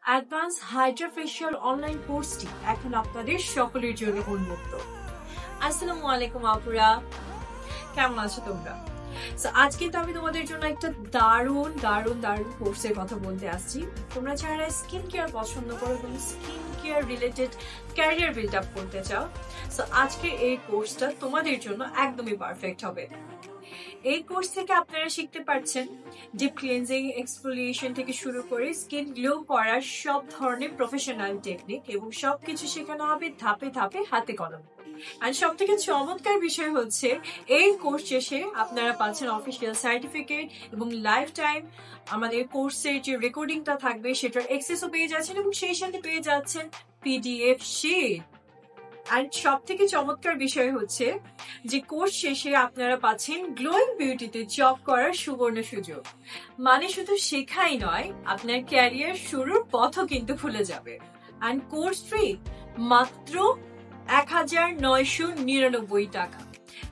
Advance hydrofacial online কোর্সটি এখন আপনাদের সকলের জন্য উন্মুক্ত। আসসালামু আলাইকুম আপুরা, কেমন আছো তোমরা? আজকে তো আমি তোমাদের জন্য একটা দারুণ দারুণ দারুণ কোর্সের কথা বলতে আসছি। তোমরা যারা স্কিন কেয়ার পছন্দ করো এবং skin care related career build up করতে চাও, আজকে এই কোর্সটা তোমাদের জন্য একদমই পারফেক্ট হবে। এই কোর্স থেকে আপনারা শিখতে পারছেন ডিপ ক্লিনজিং, এক্সফোলিয়েশন থেকে শুরু করে স্কিন গ্লো করার সব ধরনের প্রফেশনাল টেকনিক, এবং সবকিছু শেখানো হবে ধাপে ধাপে, হাতে কলমে। আর সব থেকে চমৎকার বিষয় হচ্ছে এই কোর্স শেষে আপনারা পাচ্ছেন অফিসিয়াল সার্টিফিকেট এবং লাইফ টাইম আমাদের কোর্সের যে রেকর্ডিংটা থাকবে সেটার অ্যাক্সেসও পেয়ে যাচ্ছেন, এবং সেই সাথে পেয়ে যাচ্ছেন পিডিএফ শিট। আর সব থেকে চমৎকার বিষয় হচ্ছে যে কোর্স শেষে আপনারা পাচ্ছেন গ্লোয়িং বিউটিতে জব করার সুবর্ণ সুযোগ। মানে শুধু শেখাই নয়, আপনার ক্যারিয়ার শুরুর পথও কিন্তু খুলে যাবে। আর কোর্স ফি মাত্র 1999 টাকা।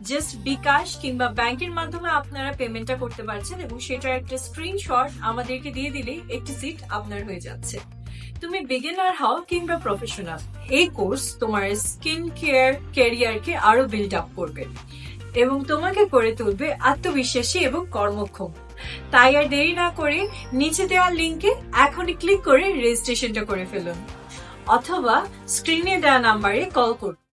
জাস্ট বিকাশ কিংবা ব্যাংকের মাধ্যমে আপনারা পেমেন্টটা করতে পারছেন, এবং সেটার একটা স্ক্রিনশট আমাদেরকে দিয়ে দিলেই একটি সিট আপনার হয়ে যাচ্ছে। তুমি বিগিনার হও কিংবা প্রফেশনাল, এই কোর্স তোমার স্কিন কেয়ার ক্যারিয়ারকে আরো বিল্ড আপ করবে এবং তোমাকে করে তুলবে আত্মবিশ্বাসী এবং কর্মক্ষম। তাই আর দেরি না করে নিচে দেওয়া লিঙ্কে এখনই ক্লিক করে রেজিস্ট্রেশনটা করে ফেলুন, অথবা স্ক্রিনে দেওয়া নাম্বারে কল করুন।